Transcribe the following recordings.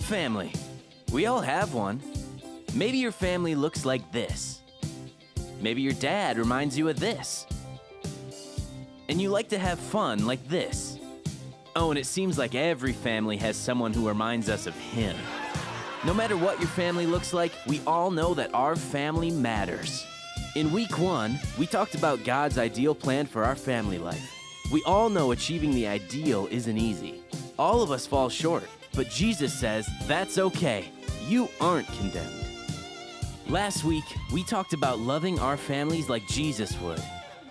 Family. We all have one. Maybe your family looks like this. Maybe your dad reminds you of this. And you like to have fun like this. Oh, and it seems like every family has someone who reminds us of him. No matter what your family looks like, we all know that our family matters. In week 1, we talked about God's ideal plan for our family life. We all know achieving the ideal isn't easy. All of us fall short, but Jesus says that's okay. You aren't condemned. Last week, we talked about loving our families like Jesus would.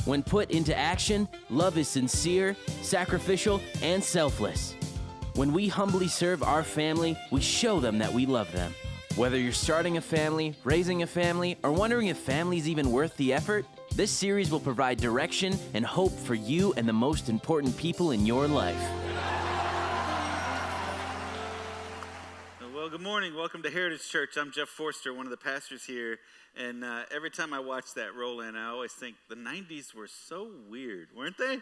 When put into action, love is sincere, sacrificial, and selfless. When we humbly serve our family, we show them that we love them. Whether you're starting a family, raising a family, or wondering if family's even worth the effort, this series will provide direction and hope for you and the most important people in your life. Well, good morning. Welcome to Heritage Church. I'm Jeff Forster, one of the pastors here. And every time I watch that roll in, I always think the 90s were so weird, weren't they?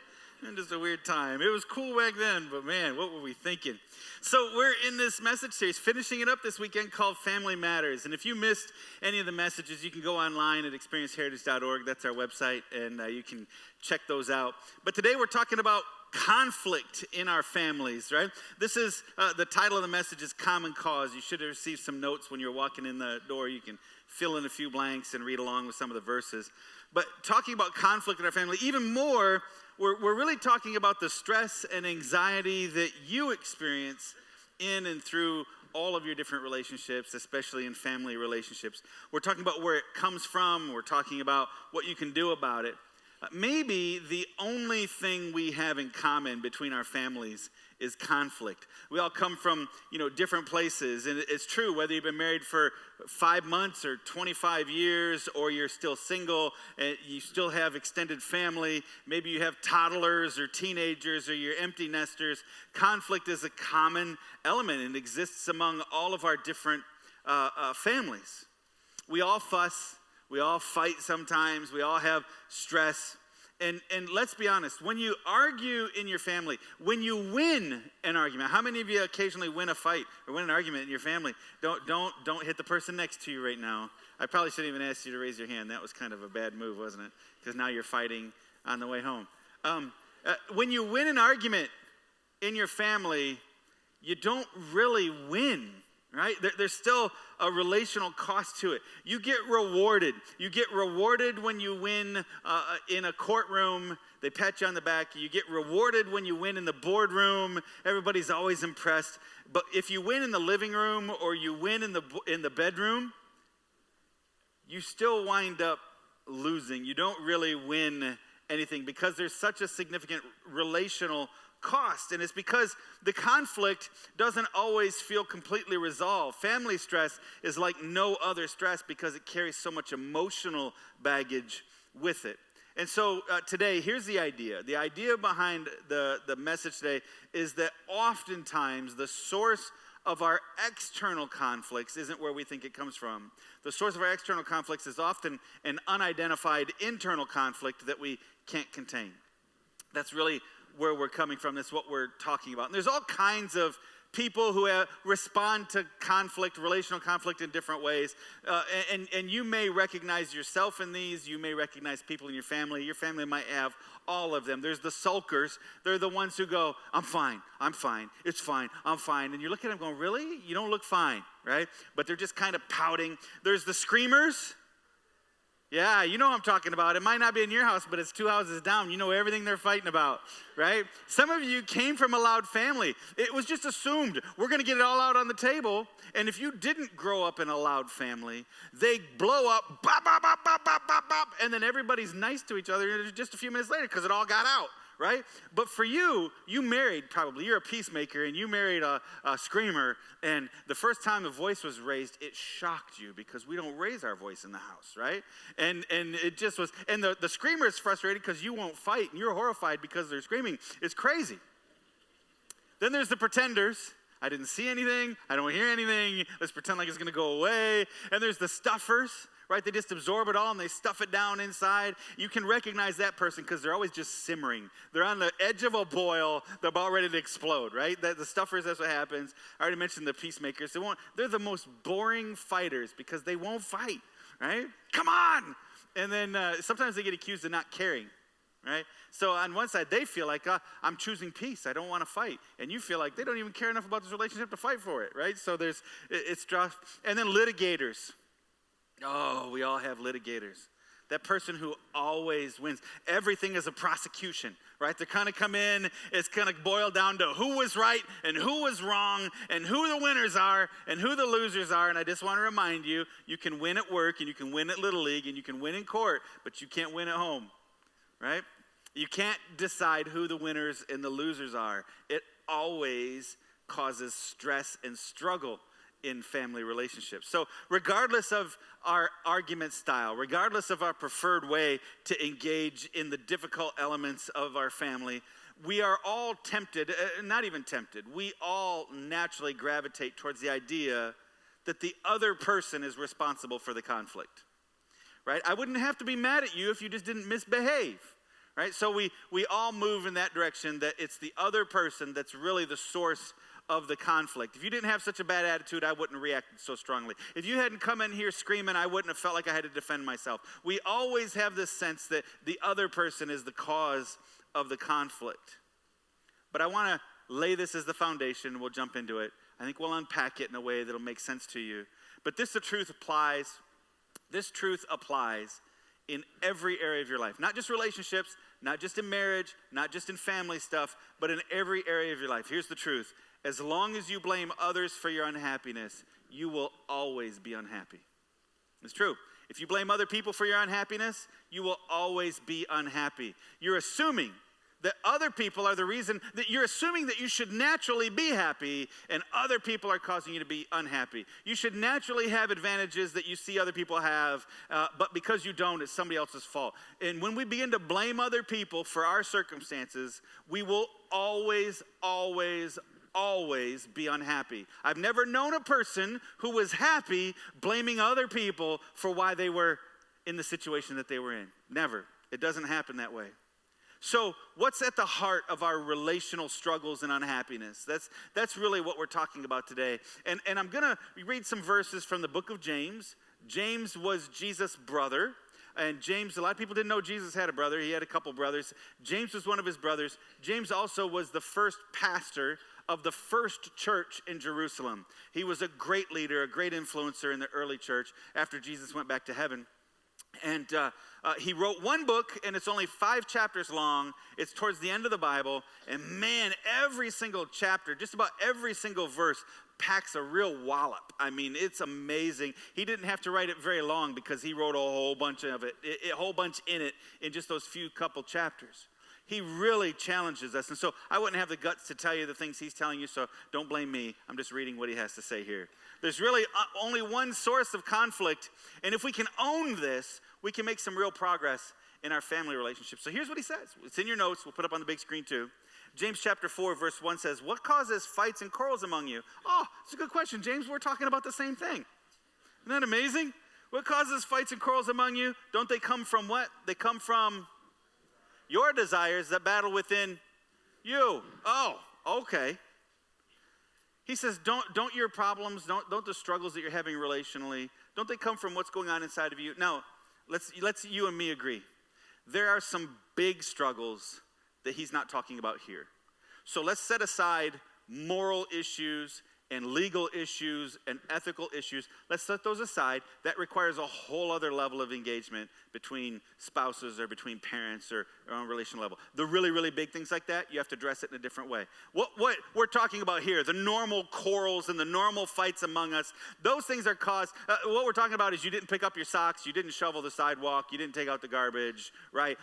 And just a weird time. It was cool back then, but man, what were we thinking? So we're in this message series, finishing it up this weekend, called Family Matters. And if you missed any of the messages, you can go online at experienceheritage.org. That's our website, and you can check those out. But today we're talking about conflict in our families, right? This is, the title of the message is Common Cause. You should have received some notes when you're walking in the door. You can fill in a few blanks and read along with some of the verses. But talking about conflict in our family, even more, we're really talking about the stress and anxiety that you experience in and through all of your different relationships, especially in family relationships. We're talking about where it comes from. We're talking about what you can do about it. Maybe the only thing we have in common between our families is conflict. We all come from, different places, and it's true whether you've been married for 5 months or 25 years, or you're still single and you still have extended family. Maybe you have toddlers or teenagers or you're empty nesters. Conflict is a common element and exists among all of our different families. We all fuss. We all fight sometimes. We all have stress. And let's be honest, when you argue in your family, when you win an argument, how many of you occasionally win a fight or win an argument in your family? Don't hit the person next to you right now. I probably shouldn't even ask you to raise your hand. That was kind of a bad move, wasn't it? Because now you're fighting on the way home. When you win an argument in your family, you don't really win. Right? There's still a relational cost to it. You get rewarded. You get rewarded when you win in a courtroom. They pat you on the back. You get rewarded when you win in the boardroom. Everybody's always impressed. But if you win in the living room or you win in the bedroom, you still wind up losing. You don't really win anything because there's such a significant relational cost, and it's because the conflict doesn't always feel completely resolved. Family stress is like no other stress because it carries so much emotional baggage with it. And so today, here's the idea. The idea behind the message today is that oftentimes the source of our external conflicts isn't where we think it comes from. The source of our external conflicts is often an unidentified internal conflict that we can't contain. That's really where we're coming from. That's what we're talking about. And there's all kinds of people who respond to conflict, relational conflict in different ways. And you may recognize yourself in these. You may recognize people in your family. Your family might have all of them. There's the sulkers. They're the ones who go, I'm fine, it's fine, I'm fine. And you're looking at them going, really? You don't look fine, right? But they're just kind of pouting. There's the screamers. Yeah, you know what I'm talking about. It might not be in your house, but it's 2 houses down. You know everything they're fighting about, right? Some of you came from a loud family. It was just assumed we're going to get it all out on the table. And if you didn't grow up in a loud family, they blow up, bop, bop, bop, bop, bop, bop, bop, and then everybody's nice to each other just a few minutes later because it all got out. Right? But for you married probably. You're a peacemaker, and you married a screamer, and the first time the voice was raised, it shocked you because we don't raise our voice in the house, right? And it just was, and the screamer is frustrated because you won't fight, and you're horrified because they're screaming. It's crazy. Then there's the pretenders. I didn't see anything. I don't hear anything. Let's pretend like it's going to go away. And there's the stuffers. right? They just absorb it all and they stuff it down inside. You can recognize that person because they're always just simmering. They're on the edge of a boil. They're about ready to explode, right? The stuffers, that's what happens. I already mentioned the peacemakers. They're the most boring fighters because they won't fight, right? Come on! And then sometimes they get accused of not caring, right? So on one side, they feel like, I'm choosing peace. I don't want to fight. And you feel like they don't even care enough about this relationship to fight for it, right? So it's rough. And then litigators. Oh, we all have litigators. That person who always wins. Everything is a prosecution, right? They kind of come in, it's kind of boiled down to who was right and who was wrong and who the winners are and who the losers are. And I just want to remind you, you can win at work and you can win at Little League and you can win in court, but you can't win at home, right? You can't decide who the winners and the losers are. It always causes stress and struggle in family relationships. So regardless of our argument style, regardless of our preferred way to engage in the difficult elements of our family, we are all tempted, not even tempted, we all naturally gravitate towards the idea that the other person is responsible for the conflict, right? I wouldn't have to be mad at you if you just didn't misbehave. Right? So we all move in that direction, that it's the other person that's really the source of the conflict. If you didn't have such a bad attitude, I wouldn't have reacted so strongly. If you hadn't come in here screaming, I wouldn't have felt like I had to defend myself. We always have this sense that the other person is the cause of the conflict. But I want to lay this as the foundation. We'll jump into it. I think we'll unpack it in a way that'll make sense to you. But this truth applies in every area of your life. Not just relationships, not just in marriage, not just in family stuff, but in every area of your life. Here's the truth. As long as you blame others for your unhappiness, you will always be unhappy. It's true. If you blame other people for your unhappiness, you will always be unhappy. You're assuming that other people are the reason, that you're assuming that you should naturally be happy and other people are causing you to be unhappy. You should naturally have advantages that you see other people have, but because you don't, it's somebody else's fault. And when we begin to blame other people for our circumstances, we will always be unhappy. I've never known a person who was happy blaming other people for why they were in the situation that they were in. Never. It doesn't happen that way. So what's at the heart of our relational struggles and unhappiness? That's really what we're talking about today. And I'm going to read some verses from the book of James. James was Jesus' brother. And James, a lot of people didn't know Jesus had a brother. He had a couple brothers. James was one of his brothers. James also was the first pastor of the first church in Jerusalem. He was a great leader, a great influencer in the early church after Jesus went back to heaven. And he wrote one book, and it's only 5 chapters long. It's towards the end of the Bible. And man, every single chapter, just about every single verse packs a real wallop. I mean, it's amazing. He didn't have to write it very long because he wrote a whole bunch of it, a whole bunch in it in just those few couple chapters. He really challenges us. And so I wouldn't have the guts to tell you the things he's telling you, so don't blame me. I'm just reading what he has to say here. There's really only one source of conflict, and if we can own this, we can make some real progress in our family relationships. So here's what he says. It's in your notes. We'll put it up on the big screen too. James chapter 4, verse 1 says, "What causes fights and quarrels among you?" Oh, it's a good question, James. We're talking about the same thing. Isn't that amazing? What causes fights and quarrels among you? Don't they come from what? They come from your desires that battle within you. Oh, okay. He says, don't your problems, don't the struggles that you're having relationally, don't they come from what's going on inside of you? Now, let's you and me agree. There are some big struggles that he's not talking about here. So let's set aside moral issues and legal issues and ethical issues. Let's set those aside. That requires a whole other level of engagement between spouses or between parents or on a relational level. The really, really big things like that, you have to address it in a different way. What we're talking about here, the normal quarrels and the normal fights among us, those things are caused, what we're talking about is you didn't pick up your socks, you didn't shovel the sidewalk, you didn't take out the garbage, right?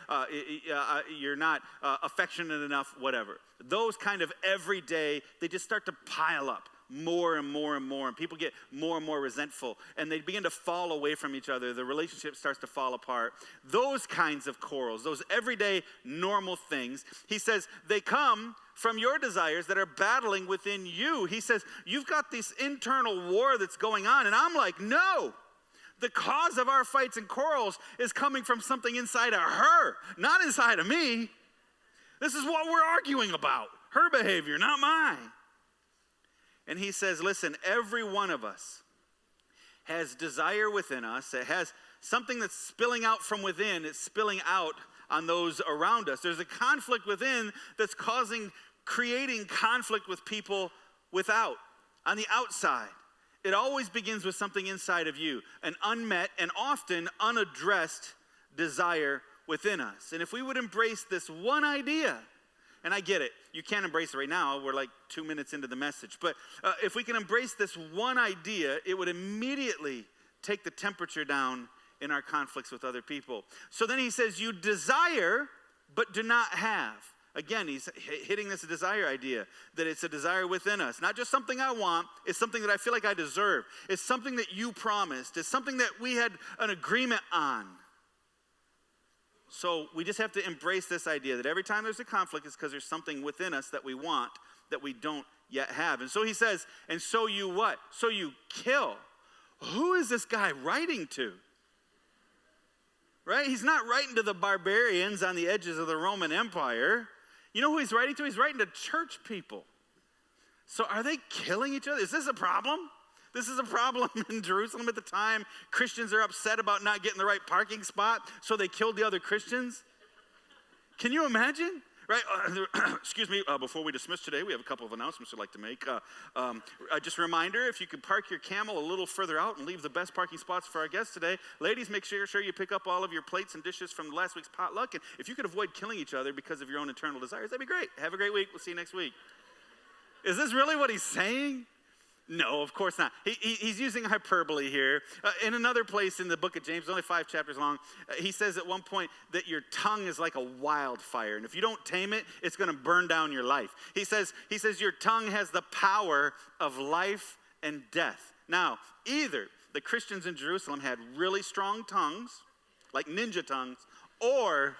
You're not affectionate enough, whatever. Those kind of everyday, they just start to pile up. More and more and more, and people get more and more resentful, and they begin to fall away from each other. The relationship starts to fall apart. Those kinds of quarrels, those everyday normal things, he says, they come from your desires that are battling within you. He says, you've got this internal war that's going on, and I'm like, no, The cause of our fights and quarrels is coming from something inside of her, not inside of me. This is what we're arguing about. Her behavior, not mine. And he says, listen, every one of us has desire within us. It has something that's spilling out from within. It's spilling out on those around us. There's a conflict within that's creating conflict with people without, on the outside. It always begins with something inside of you, an unmet and often unaddressed desire within us. And if we would embrace this one idea, and I get it, you can't embrace it right now, we're like 2 minutes into the message, but if we can embrace this one idea, it would immediately take the temperature down in our conflicts with other people. So then he says, you desire, but do not have. Again, he's hitting this desire idea, that it's a desire within us. Not just something I want, it's something that I feel like I deserve. It's something that you promised. It's something that we had an agreement on. So we just have to embrace this idea that every time there's a conflict, it's because there's something within us that we want that we don't yet have. And so he says, and so you what? So you kill. Who is this guy writing to? Right? He's not writing to the barbarians on the edges of the Roman Empire. You know who he's writing to? He's writing to church people. So are they killing each other? Is this a problem? This is a problem in Jerusalem at the time. Christians are upset about not getting the right parking spot, so they killed the other Christians. Can you imagine? Right? Excuse me, before we dismiss today, we have a couple of announcements we'd like to make. Just a reminder, if you could park your Camel a little further out and leave the best parking spots for our guests today. Ladies, make sure you pick up all of your plates and dishes from last week's potluck. And if you could avoid killing each other because of your own internal desires, that'd be great. Have a great week. We'll see you next week. Is this really what he's saying? No, of course not. He's using hyperbole here. In another place in the book of James, only 5 chapters long, he says at one point that your tongue is like a wildfire. And if you don't tame it, it's going to burn down your life. He says your tongue has the power of life and death. Now, either the Christians in Jerusalem had really strong tongues, like ninja tongues, or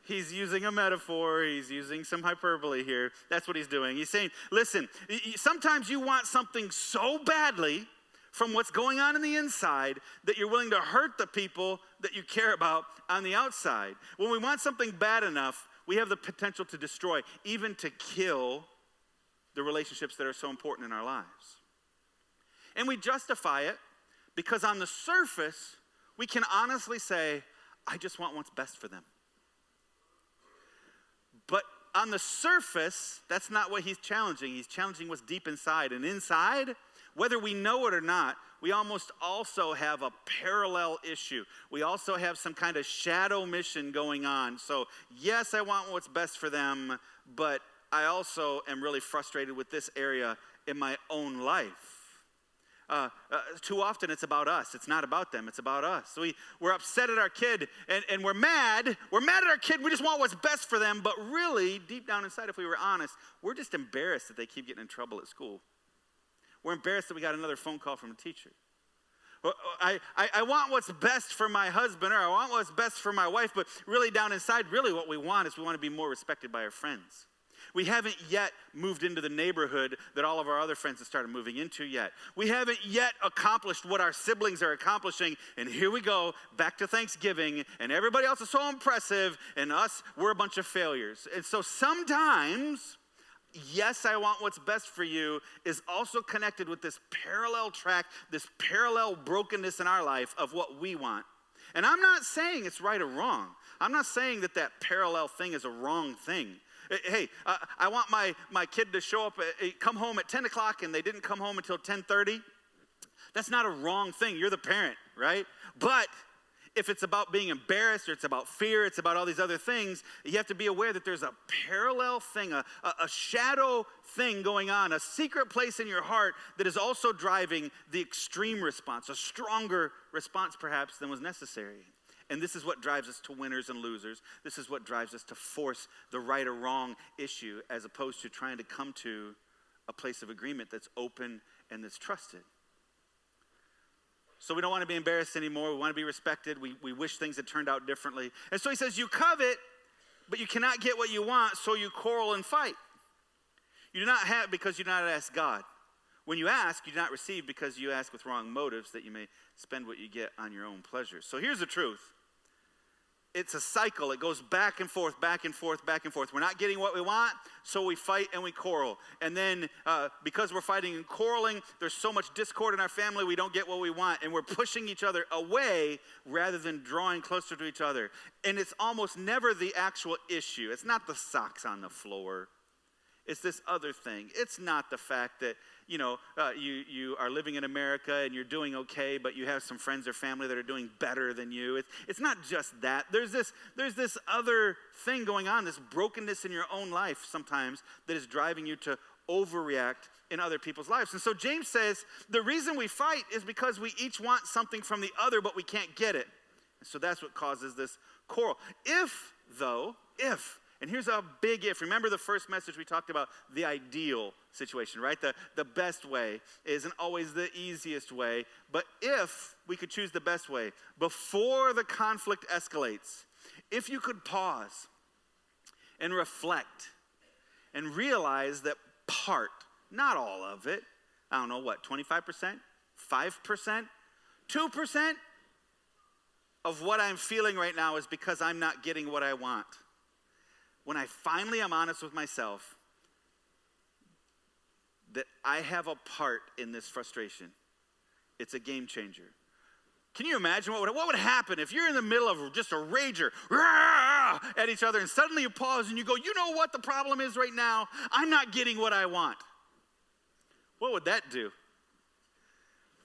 he's using a metaphor. He's using some hyperbole here. That's what he's doing. He's saying, listen, sometimes you want something so badly from what's going on in the inside that you're willing to hurt the people that you care about on the outside. When we want something bad enough, we have the potential to destroy, even to kill the relationships that are so important in our lives. And we justify it because on the surface, we can honestly say, I just want what's best for them. But on the surface, that's not what he's challenging. He's challenging what's deep inside. And inside, whether we know it or not, we almost also have a parallel issue. We also have some kind of shadow mission going on. So yes, I want what's best for them, but I also am really frustrated with this area in my own life. Too often it's about us. It's not about them. It's about us. So we're upset at our kid and we're mad. We're mad at our kid. We just want what's best for them. But really, deep down inside, if we were honest, we're just embarrassed that they keep getting in trouble at school. We're embarrassed that we got another phone call from a teacher. I want what's best for my husband, or I want what's best for my wife. But really down inside, really what we want is we want to be more respected by our friends. We haven't yet moved into the neighborhood that all of our other friends have started moving into yet. We haven't yet accomplished what our siblings are accomplishing. And here we go, back to Thanksgiving, and everybody else is so impressive, and us, we're a bunch of failures. And so sometimes, yes, I want what's best for you is also connected with this parallel track, this parallel brokenness in our life of what we want. And I'm not saying it's right or wrong. I'm not saying that parallel thing is a wrong thing. Hey, I want my kid to show up, come home at 10 o'clock and they didn't come home until 10:30. That's not a wrong thing. You're the parent, right? But if it's about being embarrassed or it's about fear, it's about all these other things, you have to be aware that there's a parallel thing, a shadow thing going on, a secret place in your heart that is also driving the extreme response, a stronger response perhaps than was necessary. And this is what drives us to winners and losers. This is what drives us to force the right or wrong issue as opposed to trying to come to a place of agreement that's open and that's trusted. So we don't want to be embarrassed anymore. We want to be respected. We wish things had turned out differently. And so he says, you covet, but you cannot get what you want, so you quarrel and fight. You do not have because you do not ask God. When you ask, you do not receive because you ask with wrong motives, that you may spend what you get on your own pleasure. So here's the truth. It's a cycle. It goes back and forth, back and forth, back and forth. We're not getting what we want, so we fight and we quarrel. And then because we're fighting and quarreling, there's so much discord in our family, we don't get what we want. And we're pushing each other away rather than drawing closer to each other. And it's almost never the actual issue. It's not the socks on the floor. It's this other thing. It's not the fact that, you are living in America and you're doing okay, but you have some friends or family that are doing better than you. It's not just that. There's this other thing going on, this brokenness in your own life sometimes that is driving you to overreact in other people's lives. And so James says the reason we fight is because we each want something from the other, but we can't get it. And so that's what causes this quarrel. If, and here's a big if. Remember the first message we talked about the ideal situation, right? The best way isn't always the easiest way. But if we could choose the best way, before the conflict escalates, if you could pause and reflect and realize that part, not all of it, I don't know what, 25%, 5%, 2% of what I'm feeling right now is because I'm not getting what I want. When I finally am honest with myself that I have a part in this frustration, it's a game changer. Can you imagine what would happen if you're in the middle of just a rager at each other and suddenly you pause and you go, you know what the problem is right now? I'm not getting what I want. What would that do?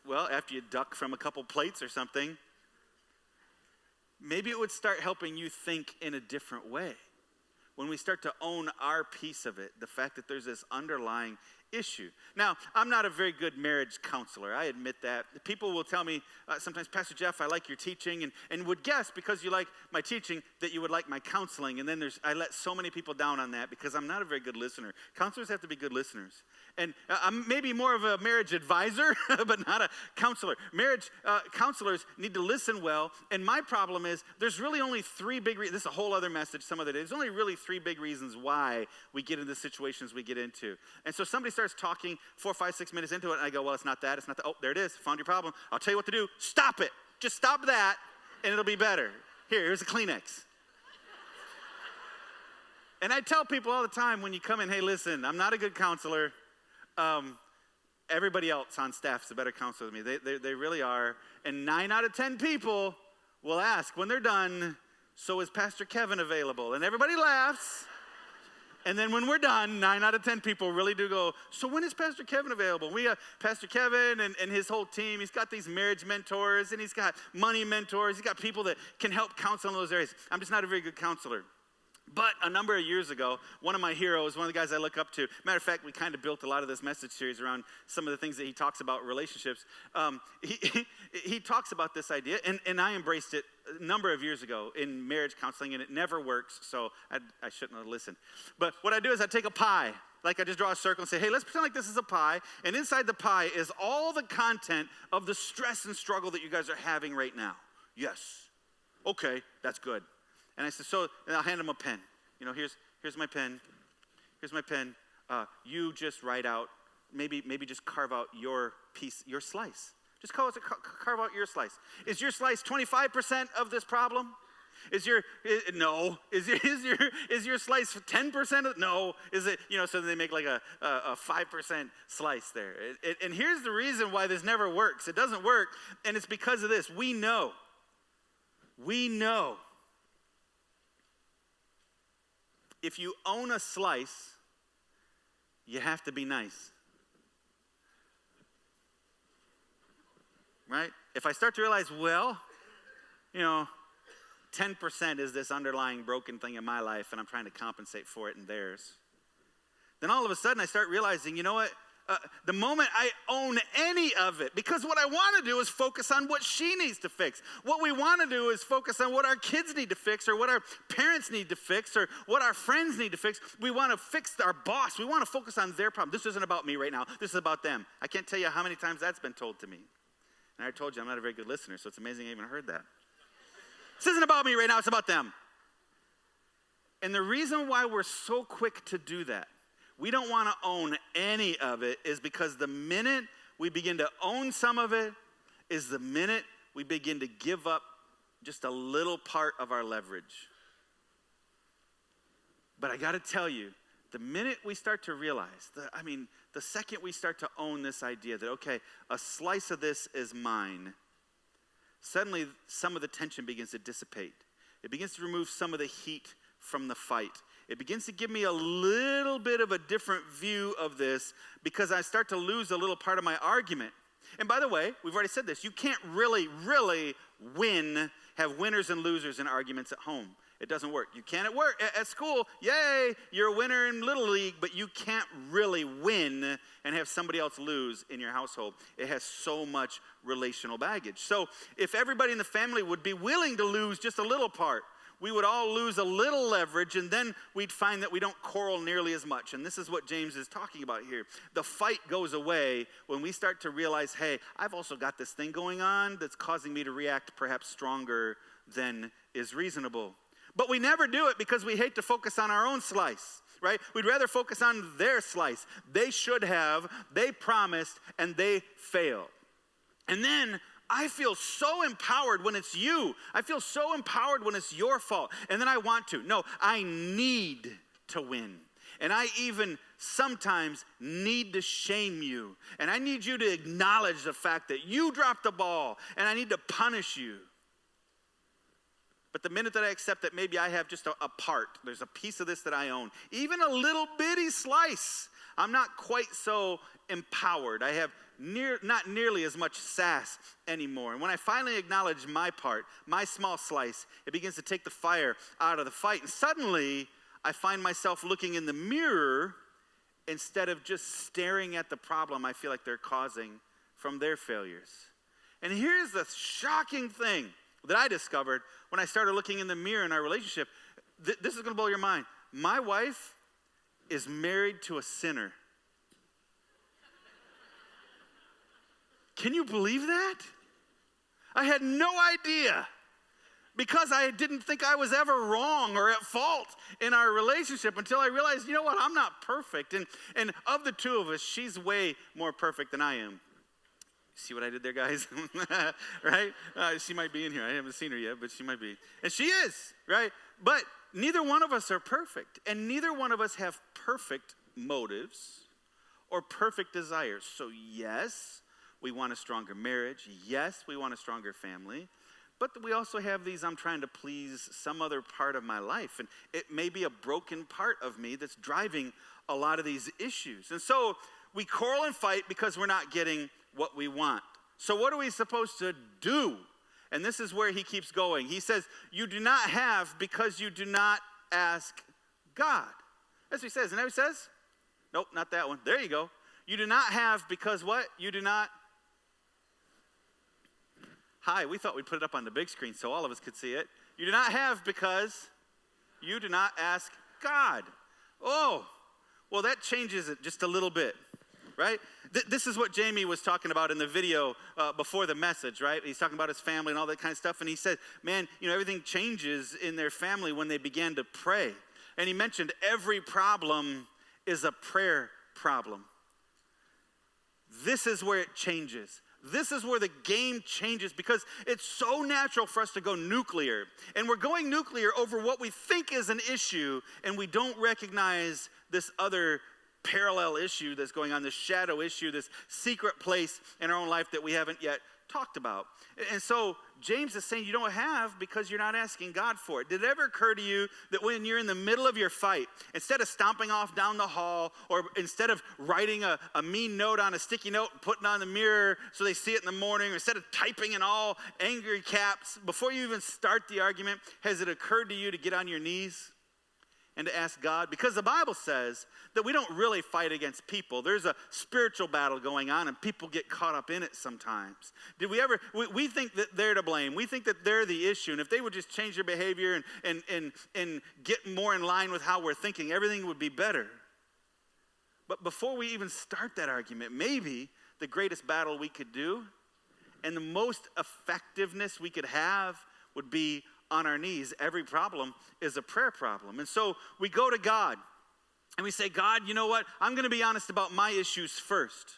Well, after you duck from a couple plates or something, maybe it would start helping you think in a different way. When we start to own our piece of it, the fact that there's this underlying issue. Now, I'm not a very good marriage counselor. I admit that. People will tell me sometimes, Pastor Jeff, I like your teaching, and would guess because you like my teaching that you would like my counseling. And then I let so many people down on that because I'm not a very good listener. Counselors have to be good listeners. And I'm maybe more of a marriage advisor, but not a counselor. Marriage counselors need to listen well. And my problem is there's really only three big reasons. This is a whole other message some other day. There's only really three big reasons why we get into the situations we get into. And so somebody starts talking 4, 5, 6 minutes into it, and I go, well, it's not that. It's not that. Oh, there it is. Found your problem. I'll tell you what to do. Stop it. Just stop that, and it'll be better. Here's a Kleenex. And I tell people all the time when you come in, hey, listen, I'm not a good counselor. Everybody else on staff is a better counselor than me. They really are. And 9 out of 10 people will ask when they're done, so is Pastor Kevin available? And everybody laughs. And then when we're done, 9 out of 10 people really do go, so when is Pastor Kevin available? We have Pastor Kevin and his whole team. He's got these marriage mentors, and he's got money mentors. He's got people that can help counsel in those areas. I'm just not a very good counselor. But a number of years ago, one of my heroes, one of the guys I look up to, matter of fact, we kind of built a lot of this message series around some of the things that he talks about relationships. He talks about this idea, and I embraced it a number of years ago in marriage counseling, and it never works, so I shouldn't have listened. But what I do is I take a pie, like I just draw a circle and say, hey, let's pretend like this is a pie, and inside the pie is all the content of the stress and struggle that you guys are having right now. Yes. Okay, that's good. And I said, and I'll hand him a pen. Here's my pen. Here's my pen. You just write out, maybe just carve out your piece, your slice. Just carve out your slice. Is your slice 25% of this problem? No. Is your slice 10% of, no. Is it, so they make like a 5% slice there. And here's the reason why this never works. It doesn't work, and it's because of this. We know if you own a slice, you have to be nice. Right? If I start to realize, 10% is this underlying broken thing in my life, and I'm trying to compensate for it in theirs, then all of a sudden I start realizing, you know what? The moment I own any of it, because what I want to do is focus on what she needs to fix. What we want to do is focus on what our kids need to fix, or what our parents need to fix, or what our friends need to fix. We want to fix our boss. We want to focus on their problem. This isn't about me right now. This is about them. I can't tell you how many times that's been told to me. And I told you I'm not a very good listener, so it's amazing I even heard that. This isn't about me right now. It's about them. And the reason why we're so quick to do that, we don't want to own any of it is because the minute we begin to own some of it is the minute we begin to give up just a little part of our leverage. But I got to tell you, the minute we start to realize, the second we start to own this idea that, okay, a slice of this is mine, suddenly some of the tension begins to dissipate. It begins to remove some of the heat from the fight. It begins to give me a little bit of a different view of this because I start to lose a little part of my argument. And by the way, we've already said this, you can't really have winners and losers in arguments at home. It doesn't work. You can at work, at school, yay, you're a winner in Little League, but you can't really win and have somebody else lose in your household. It has so much relational baggage. So if everybody in the family would be willing to lose just a little part, we would all lose a little leverage, and then we'd find that we don't quarrel nearly as much. And this is what James is talking about here. The fight goes away when we start to realize, hey, I've also got this thing going on that's causing me to react perhaps stronger than is reasonable. But we never do it because we hate to focus on our own slice, right? We'd rather focus on their slice. They should have, they promised, and they failed. And then I feel so empowered when it's you. I feel so empowered when it's your fault. And then I want to. No, I need to win. And I even sometimes need to shame you. And I need you to acknowledge the fact that you dropped the ball, and I need to punish you. But the minute that I accept that maybe I have just a part, there's a piece of this that I own, even a little bitty slice, I'm not quite so empowered. I have not nearly as much sass anymore. And when I finally acknowledge my part, my small slice, it begins to take the fire out of the fight. And suddenly, I find myself looking in the mirror instead of just staring at the problem I feel like they're causing from their failures. And here's the shocking thing that I discovered when I started looking in the mirror in our relationship. This is going to blow your mind. My wife is married to a sinner. Can you believe that? I had no idea because I didn't think I was ever wrong or at fault in our relationship until I realized, you know what, I'm not perfect. And of the two of us, she's way more perfect than I am. See what I did there, guys? Right? She might be in here. I haven't seen her yet, but she might be. And she is, right? But neither one of us are perfect. And neither one of us have perfect motives or perfect desires. So yes, we want a stronger marriage. Yes, we want a stronger family. But we also have these, I'm trying to please some other part of my life. And it may be a broken part of me that's driving a lot of these issues. And so we quarrel and fight because we're not getting what we want. So what are we supposed to do? And this is where he keeps going. He says, you do not have because you do not ask God. That's what he says. Isn't that what he says? Nope, not that one. There you go. You do not have because what? You do not. Hi, we thought we'd put it up on the big screen so all of us could see it. You do not have because you do not ask God. Oh, well, that changes it just a little bit. Right? This is what Jamie was talking about in the video before the message, right? He's talking about his family and all that kind of stuff. And he said, man, everything changes in their family when they began to pray. And he mentioned every problem is a prayer problem. This is where it changes. This is where the game changes because it's so natural for us to go nuclear. And we're going nuclear over what we think is an issue, and we don't recognize this other parallel issue that's going on, this shadow issue, this secret place in our own life that we haven't yet talked about. And so James is saying you don't have because you're not asking God for it. Did it ever occur to you that when you're in the middle of your fight, instead of stomping off down the hall or instead of writing a mean note on a sticky note and putting it on the mirror so they see it in the morning, or instead of typing in all angry caps, before you even start the argument, has it occurred to you to get on your knees and to ask God? Because the Bible says that we don't really fight against people. There's a spiritual battle going on, and people get caught up in it sometimes. We think that they're to blame. We think that they're the issue, and if they would just change their behavior and get more in line with how we're thinking, everything would be better. But before we even start that argument, maybe the greatest battle we could do and the most effectiveness we could have would be on our knees. Every problem is a prayer problem. And so we go to God And we say, God, you know what? I'm going to be honest about my issues first.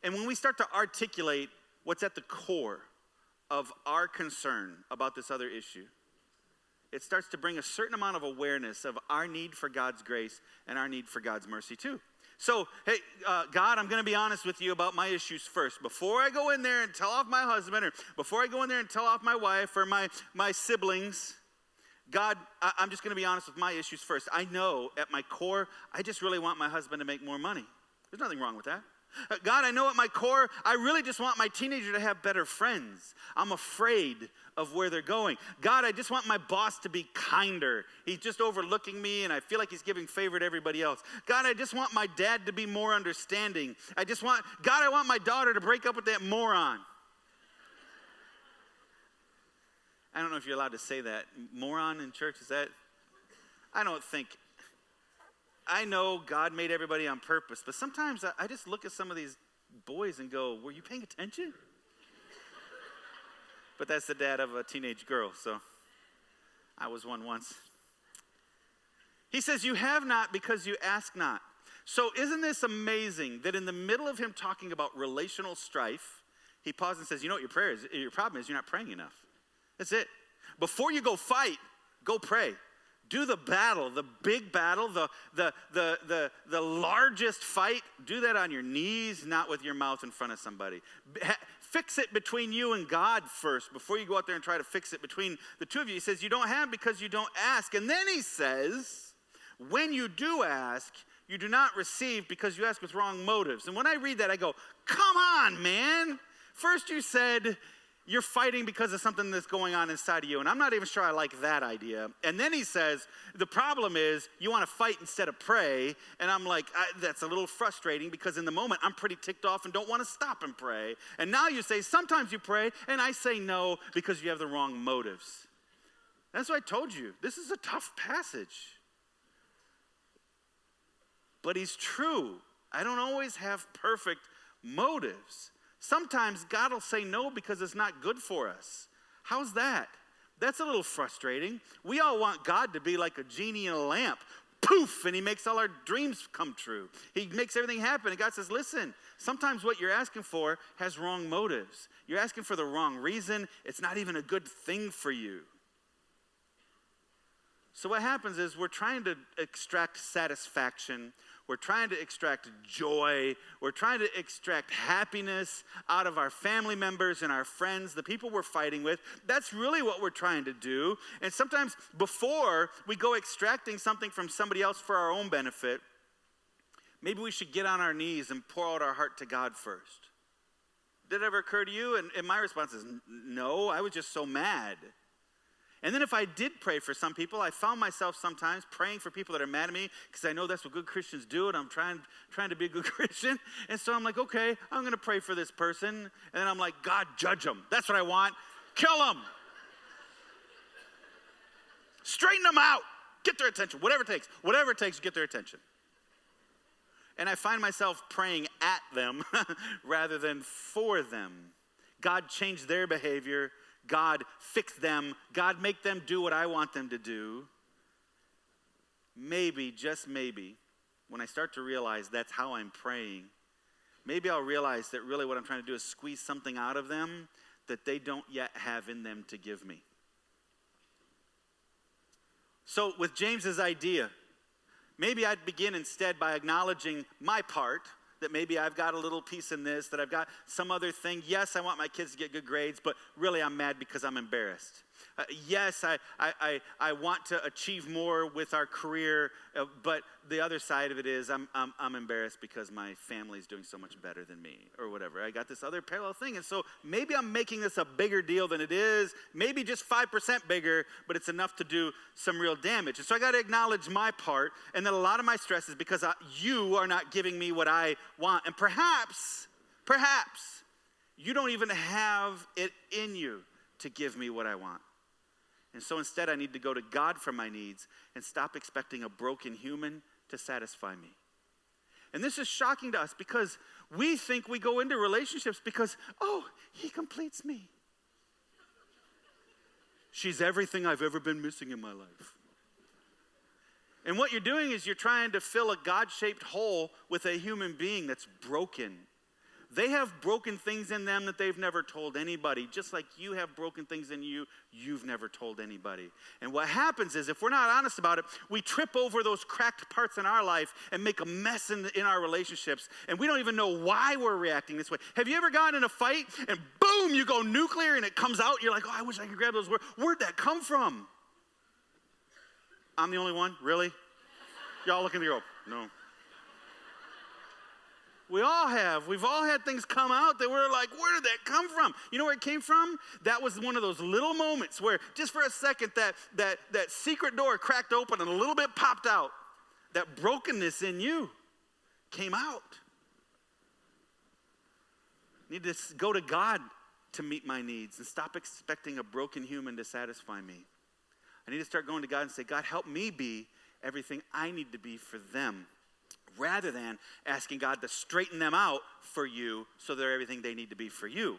And when we start to articulate what's at the core of our concern about this other issue, it starts to bring a certain amount of awareness of our need for God's grace and our need for God's mercy too. So, hey, God, I'm going to be honest with you about my issues first. Before I go in there and tell off my husband, or before I go in there and tell off my wife or my siblings, God, I'm just going to be honest with my issues first. I know at my core, I just really want my husband to make more money. There's nothing wrong with that. God, I know at my core, I really just want my teenager to have better friends. I'm afraid of where they're going. God, I just want my boss to be kinder. He's just overlooking me, and I feel like he's giving favor to everybody else. God, I just want my dad to be more understanding. God, I want my daughter to break up with that moron. I don't know if you're allowed to say that. Moron in church, is that? I know God made everybody on purpose, but sometimes I just look at some of these boys and go, were you paying attention? But that's the dad of a teenage girl, so I was one once. He says, you have not because you ask not. So isn't this amazing that in the middle of him talking about relational strife, he pauses and says, you know what your problem is you're not praying enough. That's it. Before you go fight, go pray. Do the battle, the big battle, the largest fight. Do that on your knees, not with your mouth in front of somebody. Fix it between you and God first before you go out there and try to fix it between the two of you. He says, you don't have because you don't ask. And then he says, when you do ask, you do not receive because you ask with wrong motives. And when I read that, I go, come on, man. First you said, you're fighting because of something that's going on inside of you. And I'm not even sure I like that idea. And then he says, the problem is you want to fight instead of pray. And I'm like, that's a little frustrating because in the moment I'm pretty ticked off and don't want to stop and pray. And now you say, sometimes you pray. And I say no because you have the wrong motives. That's what I told you. This is a tough passage. But he's true. I don't always have perfect motives. Sometimes God will say no because it's not good for us. How's that? That's a little frustrating. We all want God to be like a genie in a lamp. Poof, and he makes all our dreams come true. He makes everything happen. And God says, listen, sometimes what you're asking for has wrong motives. You're asking for the wrong reason. It's not even a good thing for you. So what happens is we're trying to extract satisfaction. We're trying to extract joy. We're trying to extract happiness out of our family members and our friends, the people we're fighting with. That's really what we're trying to do. And sometimes before we go extracting something from somebody else for our own benefit, maybe we should get on our knees and pour out our heart to God first. Did it ever occur to you? And my response is no, I was just so mad. And then if I did pray for some people, I found myself sometimes praying for people that are mad at me because I know that's what good Christians do, and I'm trying to be a good Christian. And so I'm like, okay, I'm going to pray for this person. And then I'm like, God, judge them. That's what I want. Kill them. Straighten them out. Get their attention. Whatever it takes. Whatever it takes to get their attention. And I find myself praying at them rather than for them. God, change their behavior. God, fix them. God, make them do what I want them to do. Maybe, just maybe, when I start to realize that's how I'm praying, maybe I'll realize that really what I'm trying to do is squeeze something out of them that they don't yet have in them to give me. So with James's idea, maybe I'd begin instead by acknowledging my part, that maybe I've got a little piece in this, that I've got some other thing. Yes, I want my kids to get good grades, but really I'm mad because I'm embarrassed. Yes, I want to achieve more with our career, but the other side of it is I'm embarrassed because my family's doing so much better than me or whatever. I got this other parallel thing, and so maybe I'm making this a bigger deal than it is, maybe just 5% bigger, but it's enough to do some real damage. And so I got to acknowledge my part, and then a lot of my stress is because you are not giving me what I want, and perhaps you don't even have it in you to give me what I want. And so instead, I need to go to God for my needs and stop expecting a broken human to satisfy me. And this is shocking to us because we think we go into relationships because, oh, he completes me. She's everything I've ever been missing in my life. And what you're doing is you're trying to fill a God-shaped hole with a human being that's broken. They have broken things in them that they've never told anybody, just like you have broken things in you you've never told anybody. And what happens is, if we're not honest about it, we trip over those cracked parts in our life and make a mess in our relationships, and we don't even know why we're reacting this way. Have you ever gotten in a fight, and boom, you go nuclear, and it comes out, you're like, oh, I wish I could grab those words. Where'd that come from? I'm the only one? Really? Y'all look in the go, no. We all have. We've all had things come out that we're like, where did that come from? You know where it came from? That was one of those little moments where just for a second that secret door cracked open and a little bit popped out. That brokenness in you came out. I need to go to God to meet my needs and stop expecting a broken human to satisfy me. I need to start going to God and say, God, help me be everything I need to be for them, rather than asking God to straighten them out for you so they're everything they need to be for you.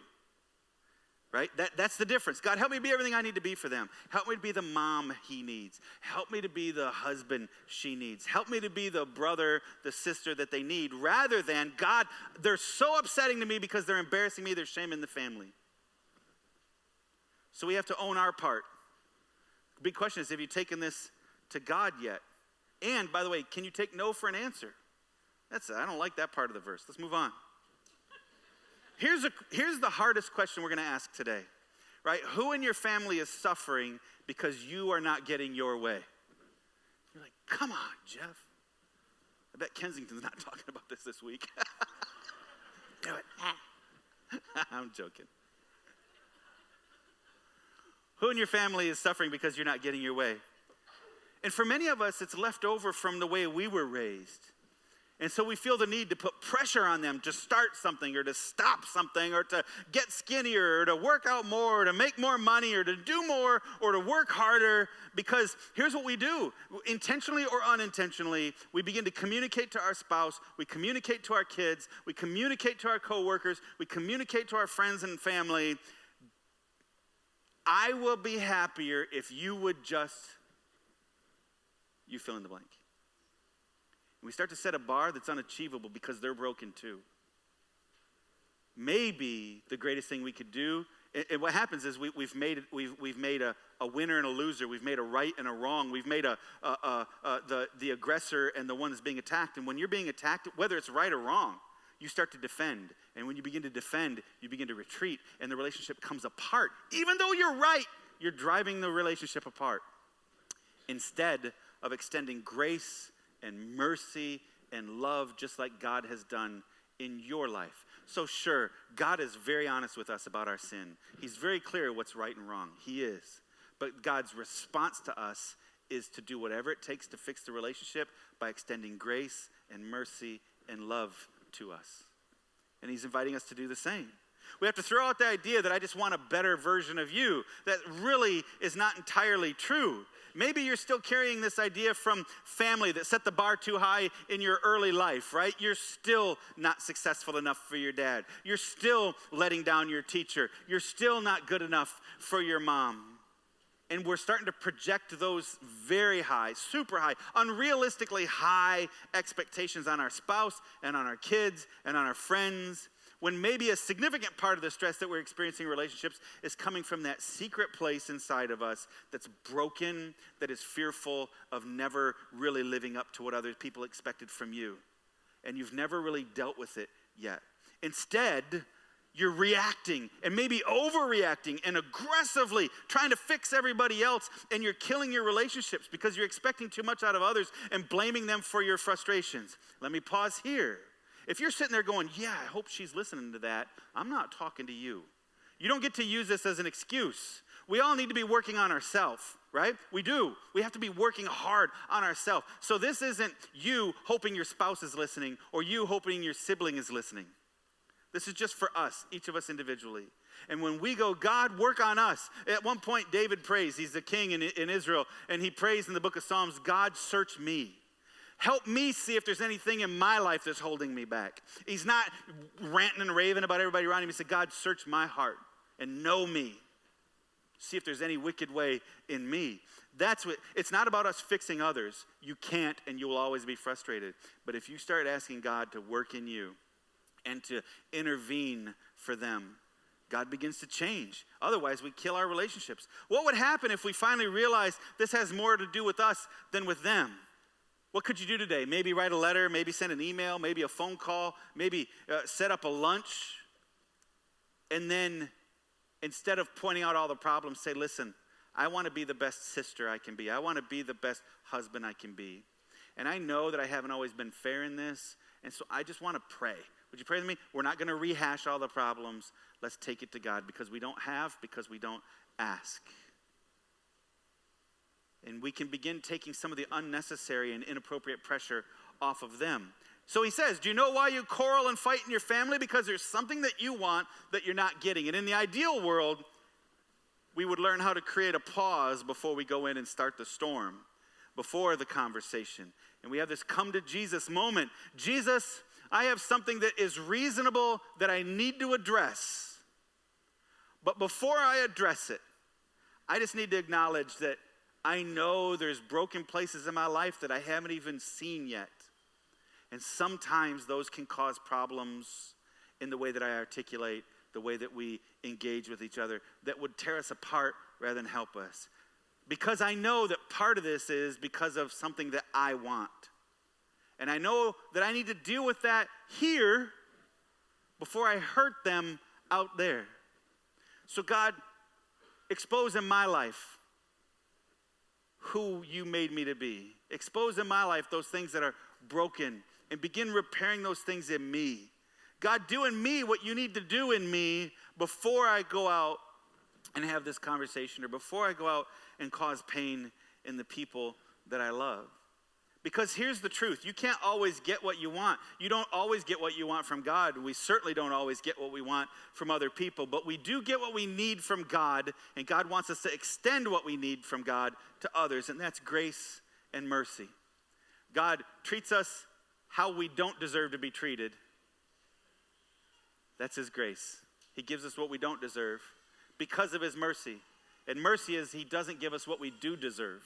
Right? That's the difference. God, help me be everything I need to be for them. Help me to be the mom he needs. Help me to be the husband she needs. Help me to be the brother, the sister that they need, rather than, God, they're so upsetting to me because they're embarrassing me, they're shaming the family. So we have to own our part. The big question is, have you taken this to God yet? And, by the way, can you take no for an answer? I don't like that part of the verse. Let's move on. Here's the hardest question we're going to ask today, right? Who in your family is suffering because you are not getting your way? You're like, come on, Jeff. I bet Kensington's not talking about this week. Do it. I'm joking. Who in your family is suffering because you're not getting your way? And for many of us, it's left over from the way we were raised. And so we feel the need to put pressure on them to start something or to stop something or to get skinnier or to work out more or to make more money or to do more or to work harder, because here's what we do. Intentionally or unintentionally, we begin to communicate to our spouse, we communicate to our kids, we communicate to our coworkers, we communicate to our friends and family, I will be happier if you would just, you fill in the blank. And we start to set a bar that's unachievable because they're broken too. Maybe the greatest thing we could do, and what happens is we've made a winner and a loser. We've made a right and a wrong. We've made the aggressor and the one that's being attacked. And when you're being attacked, whether it's right or wrong, you start to defend. And when you begin to defend, you begin to retreat, and the relationship comes apart. Even though you're right, you're driving the relationship apart. Instead of extending grace and mercy and love just like God has done in your life. So sure, God is very honest with us about our sin. He's very clear what's right and wrong. He is. But God's response to us is to do whatever it takes to fix the relationship by extending grace and mercy and love to us. And he's inviting us to do the same. We have to throw out the idea that I just want a better version of you. That really is not entirely true. Maybe you're still carrying this idea from family that set the bar too high in your early life, right? You're still not successful enough for your dad. You're still letting down your teacher. You're still not good enough for your mom. And we're starting to project those very high, super high, unrealistically high expectations on our spouse and on our kids and on our friends, when maybe a significant part of the stress that we're experiencing in relationships is coming from that secret place inside of us that's broken, that is fearful of never really living up to what other people expected from you. And you've never really dealt with it yet. Instead, you're reacting and maybe overreacting and aggressively trying to fix everybody else, and you're killing your relationships because you're expecting too much out of others and blaming them for your frustrations. Let me pause here. If you're sitting there going, yeah, I hope she's listening to that, I'm not talking to you. You don't get to use this as an excuse. We all need to be working on ourselves, right? We do. We have to be working hard on ourselves. So this isn't you hoping your spouse is listening or you hoping your sibling is listening. This is just for us, each of us individually. And when we go, God, work on us. At one point, David prays. He's the king in Israel, and he prays in the book of Psalms, God, search me. Help me see if there's anything in my life that's holding me back. He's not ranting and raving about everybody around him. He said, God, search my heart and know me. See if there's any wicked way in me. It's not about us fixing others. You can't, and you will always be frustrated. But if you start asking God to work in you and to intervene for them, God begins to change. Otherwise, we kill our relationships. What would happen if we finally realized this has more to do with us than with them? What could you do today? Maybe write a letter, maybe send an email, maybe a phone call, maybe set up a lunch. And then instead of pointing out all the problems, say, listen, I want to be the best sister I can be. I want to be the best husband I can be. And I know that I haven't always been fair in this, and so I just want to pray. Would you pray with me? We're not going to rehash all the problems. Let's take it to God because we don't ask. And we can begin taking some of the unnecessary and inappropriate pressure off of them. So he says, do you know why you quarrel and fight in your family? Because there's something that you want that you're not getting. And in the ideal world, we would learn how to create a pause before we go in and start the storm, before the conversation. And we have this come to Jesus moment. Jesus, I have something that is reasonable that I need to address. But before I address it, I just need to acknowledge that I know there's broken places in my life that I haven't even seen yet. And sometimes those can cause problems in the way that I articulate, the way that we engage with each other, that would tear us apart rather than help us. Because I know that part of this is because of something that I want. And I know that I need to deal with that here before I hurt them out there. So God, expose in my life who you made me to be. Expose in my life those things that are broken and begin repairing those things in me. God, do in me what you need to do in me before I go out and have this conversation or before I go out and cause pain in the people that I love. Because here's the truth. You can't always get what you want. You don't always get what you want from God. We certainly don't always get what we want from other people. But we do get what we need from God. And God wants us to extend what we need from God to others. And that's grace and mercy. God treats us how we don't deserve to be treated. That's his grace. He gives us what we don't deserve because of his mercy. And mercy is he doesn't give us what we do deserve.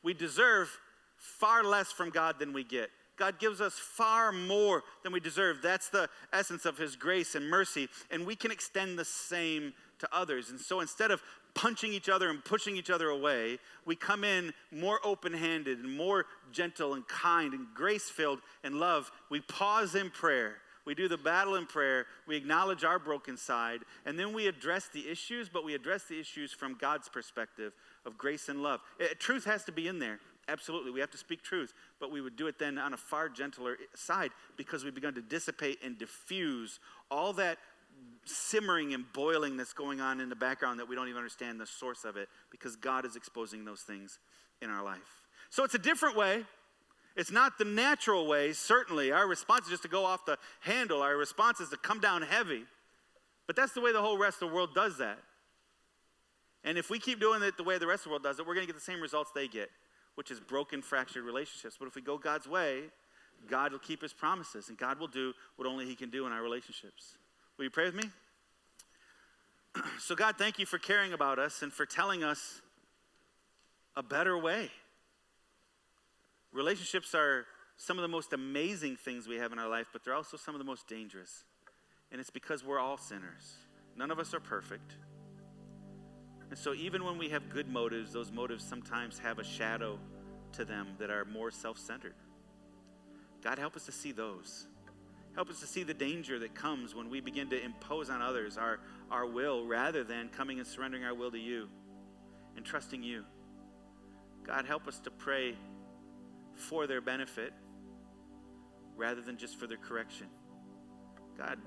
We deserve far less from God than we get. God gives us far more than we deserve. That's the essence of his grace and mercy. And we can extend the same to others. And so instead of punching each other and pushing each other away, we come in more open-handed and more gentle and kind and grace-filled and love. We pause in prayer. We do the battle in prayer. We acknowledge our broken side. And then we address the issues, but we address the issues from God's perspective of grace and love. Truth has to be in there. Absolutely, we have to speak truth, but we would do it then on a far gentler side because we've begun to dissipate and diffuse all that simmering and boiling that's going on in the background that we don't even understand the source of it because God is exposing those things in our life. So it's a different way. It's not the natural way, certainly. Our response is just to go off the handle. Our response is to come down heavy. But that's the way the whole rest of the world does that. And if we keep doing it the way the rest of the world does it, we're going to get the same results they get, which is broken, fractured relationships. But if we go God's way, God will keep his promises, and God will do what only he can do in our relationships. Will you pray with me? So God, thank you for caring about us and for telling us a better way. Relationships are some of the most amazing things we have in our life, but they're also some of the most dangerous. And it's because we're all sinners. None of us are perfect. And so even when we have good motives, those motives sometimes have a shadow to them that are more self-centered. God, help us to see those. Help us to see the danger that comes when we begin to impose on others our will rather than coming and surrendering our will to you and trusting you. God, help us to pray for their benefit rather than just for their correction. God,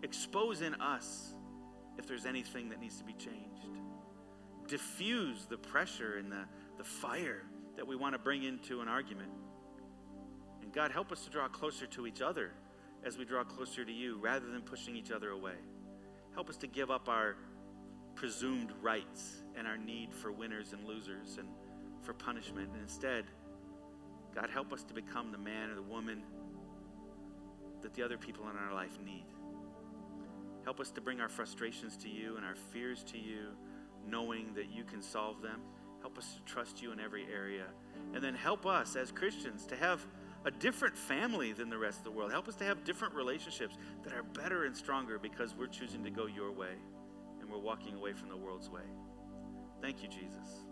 expose in us if there's anything that needs to be changed. Diffuse the pressure and the fire that we want to bring into an argument. And God, help us to draw closer to each other as we draw closer to you rather than pushing each other away. Help us to give up our presumed rights and our need for winners and losers and for punishment. And instead, God, help us to become the man or the woman that the other people in our life need. Help us to bring our frustrations to you and our fears to you, knowing that you can solve them. Help us to trust you in every area. And then help us as Christians to have a different family than the rest of the world. Help us to have different relationships that are better and stronger because we're choosing to go your way and we're walking away from the world's way. Thank you, Jesus.